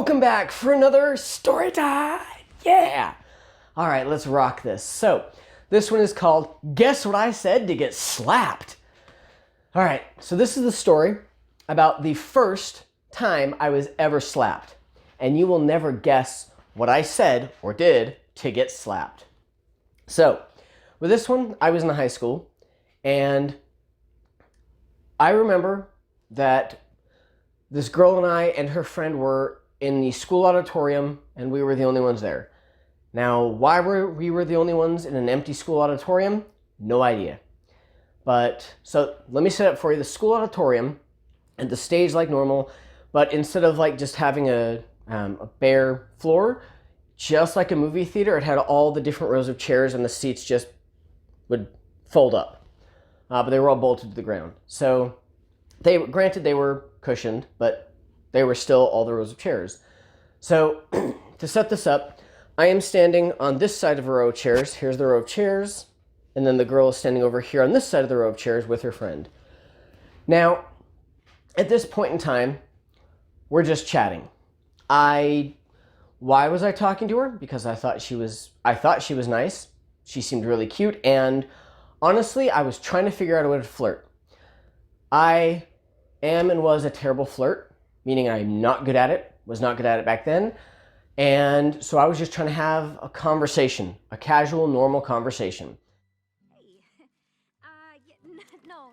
welcome back for another story time. Yeah. All right, let's rock this. So, this one is called Guess What I Said to Get Slapped. All right, so this is the story about the first time I was ever slapped. And you will never guess what I said or did to get slapped. So, with this one, I was in high school, and I remember that this girl and I and her friend were in the school auditorium, and we were the only ones there. Now, why we were the only ones in an empty school auditorium? No idea. But, so let me set up for you the school auditorium and the stage like normal, but instead of like just having a bare floor, just like a movie theater, it had all the different rows of chairs and the seats just would fold up. But they were all bolted to the ground. So, granted they were cushioned, but they were still all the rows of chairs. So, to set this up, I am standing on this side of a row of chairs. Here's the row of chairs. And then the girl is standing over here on this side of the row of chairs with her friend. Now, at this point in time, we're just chatting. Why was I talking to her? Because I thought she was nice. She seemed really cute. And honestly, I was trying to figure out a way to flirt. I am and was a terrible flirt, meaning I'm not good at it, was not good at it back then. And so I was just trying to have a conversation, a casual, normal conversation.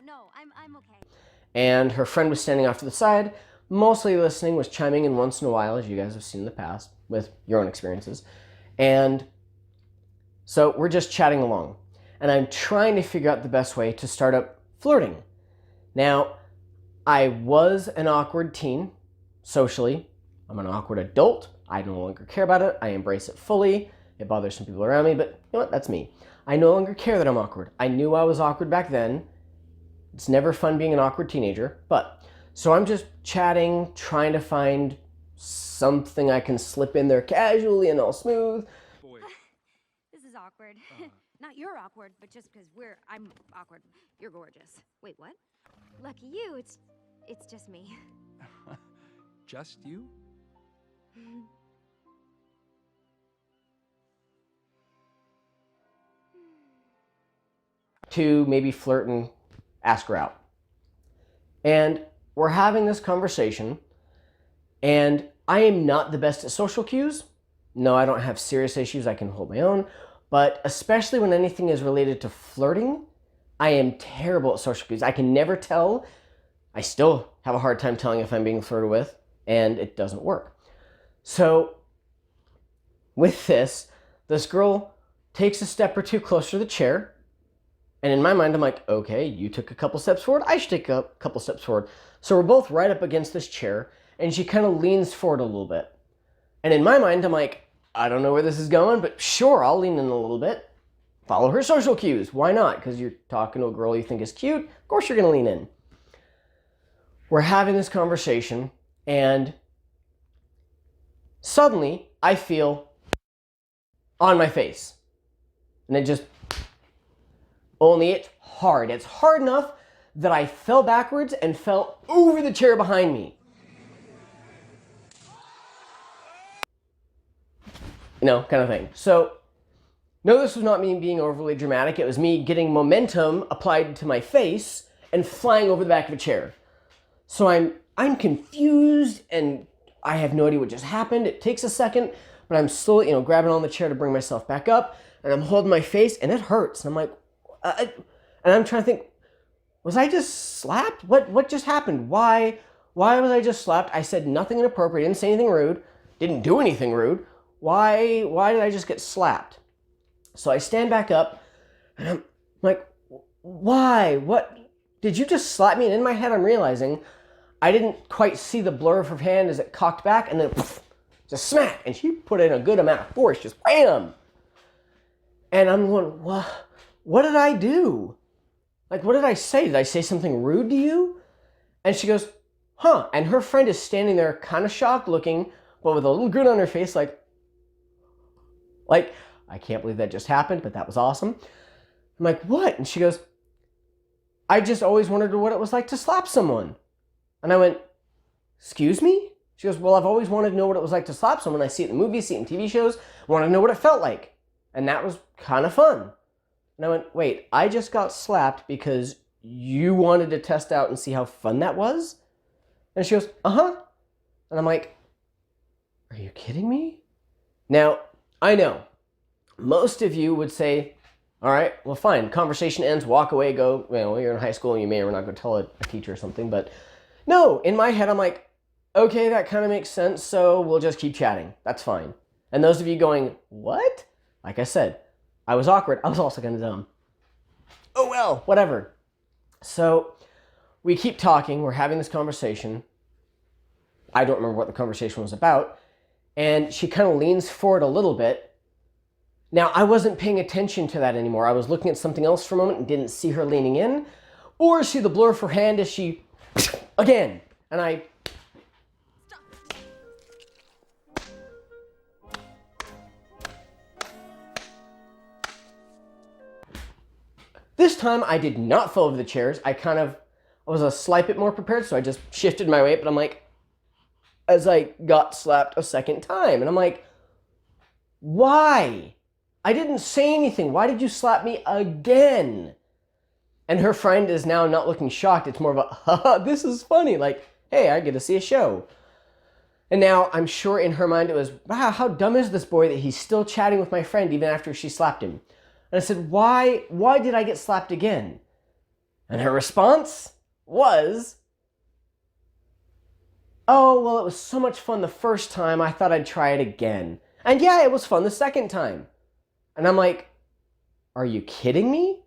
No, I'm okay. And her friend was standing off to the side, mostly listening, was chiming in once in a while, as you guys have seen in the past with your own experiences. And so we're just chatting along. And I'm trying to figure out the best way to start up flirting. Now, I was an awkward teen, socially. I'm an awkward adult. I no longer care about it. I embrace it fully. It bothers some people around me, but you know what? That's me. I no longer care that I'm awkward. I knew I was awkward back then. It's never fun being an awkward teenager, but so I'm just chatting, trying to find something I can slip in there casually and all smooth. Boy. This is awkward. Not you're awkward, but just because I'm awkward. You're gorgeous. Wait, what? Lucky you, it's just me. Just you? To maybe flirt and ask her out. And we're having this conversation, and I am not the best at social cues. No, I don't have serious issues. I can hold my own. But especially when anything is related to flirting, I am terrible at social cues. I can never tell. I still have a hard time telling if I'm being flirted with, and it doesn't work. So with this girl takes a step or two closer to the chair, and in my mind, I'm like, okay, you took a couple steps forward, I should take a couple steps forward. So we're both right up against this chair, and she kind of leans forward a little bit. And in my mind, I'm like, I don't know where this is going, but sure, I'll lean in a little bit. Follow her social cues. Why not? Because you're talking to a girl you think is cute. Of course you're going to lean in. We're having this conversation, and suddenly I feel on my face. And it just, only it's hard. It's hard enough that I fell backwards and fell over the chair behind me. You know, kind of thing. So, no, this was not me being overly dramatic. It was me getting momentum applied to my face and flying over the back of a chair. So I'm confused, and I have no idea what just happened. It takes a second, but I'm still, grabbing on the chair to bring myself back up, and I'm holding my face, and it hurts. And I'm like, and I'm trying to think, was I just slapped? What just happened? Why was I just slapped? I said nothing inappropriate, didn't say anything rude, didn't do anything rude. Why did I just get slapped? So I stand back up, and I'm like, why? What? Did you just slap me? And in my head, I'm realizing I didn't quite see the blur of her hand as it cocked back, and then just smack, and she put in a good amount of force, just bam! And I'm going, what did I do? Like, what did I say? Did I say something rude to you? And she goes, huh. And her friend is standing there kind of shocked looking, but with a little grin on her face, like, I can't believe that just happened, but that was awesome. I'm like, what? And she goes, I just always wondered what it was like to slap someone. And I went, excuse me? She goes, well, I've always wanted to know what it was like to slap someone. I see it in movies, see it in TV shows, wanted to know what it felt like. And that was kind of fun. And I went, wait, I just got slapped because you wanted to test out and see how fun that was? And she goes, uh-huh. And I'm like, are you kidding me? Now, I know most of you would say, all right, well, fine. Conversation ends, walk away, go, well, you're in high school and you may or may not go tell a teacher or something. But no, in my head, I'm like, okay, that kind of makes sense. So we'll just keep chatting. That's fine. And those of you going, what? Like I said, I was awkward. I was also kind of dumb. Oh, well, whatever. So we keep talking. We're having this conversation. I don't remember what the conversation was about. And she kind of leans forward a little bit. Now, I wasn't paying attention to that anymore. I was looking at something else for a moment and didn't see her leaning in or see the blur of her hand as she, again, and I, this time I did not fall over the chairs. I was a slight bit more prepared, so I just shifted my weight, but I'm like, as I got slapped a second time, and I'm like, why? I didn't say anything. Why did you slap me again? And her friend is now not looking shocked. It's more of a, haha, this is funny. Like, hey, I get to see a show. And now I'm sure in her mind it was, wow, how dumb is this boy that he's still chatting with my friend even after she slapped him? And I said, why did I get slapped again? And her response was, oh, well, it was so much fun the first time, I thought I'd try it again. And yeah, it was fun the second time. And I'm like, are you kidding me?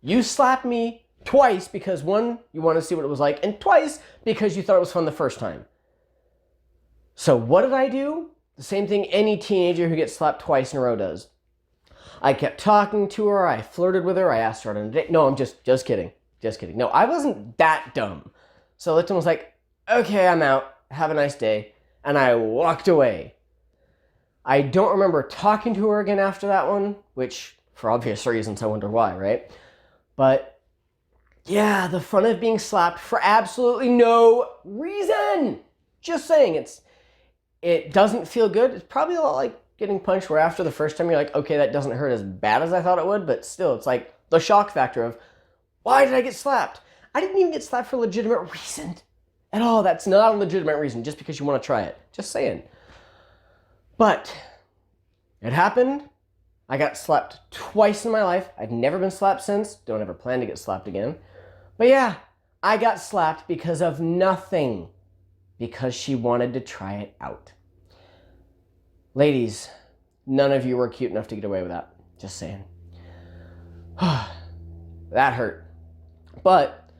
You slapped me twice because one, you want to see what it was like, and twice because you thought it was fun the first time. So what did I do? The same thing any teenager who gets slapped twice in a row does. I kept talking to her, I flirted with her, I asked her out on a date. No, I'm just kidding. Just kidding. No, I wasn't that dumb. So Lipton was like, okay, I'm out. Have a nice day. And I walked away. I don't remember talking to her again after that one, which, for obvious reasons, I wonder why, right? But, yeah, the fun of being slapped for absolutely no reason. Just saying, it doesn't feel good. It's probably a lot like getting punched where after the first time you're like, okay, that doesn't hurt as bad as I thought it would, but still, it's like the shock factor of, why did I get slapped? I didn't even get slapped for a legitimate reason at all. That's not a legitimate reason, just because you want to try it. Just saying. But it happened. I got slapped twice in my life. I've never been slapped since. Don't ever plan to get slapped again. But yeah, I got slapped because of nothing. Because she wanted to try it out. Ladies, none of you were cute enough to get away with that. Just saying. That hurt. But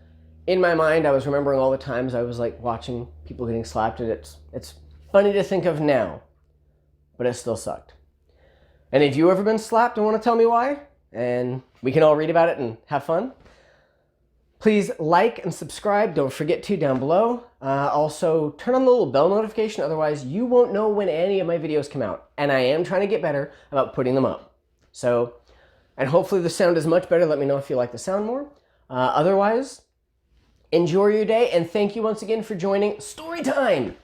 in my mind, I was remembering all the times I was like watching people getting slapped, and it's funny to think of now. But it still sucked. And if you've ever been slapped and want to tell me why, and we can all read about it and have fun, please like and subscribe. Don't forget to down below. Also, turn on the little bell notification. Otherwise, you won't know when any of my videos come out. And I am trying to get better about putting them up. So, and hopefully the sound is much better. Let me know if you like the sound more. Otherwise, enjoy your day. And thank you once again for joining Storytime.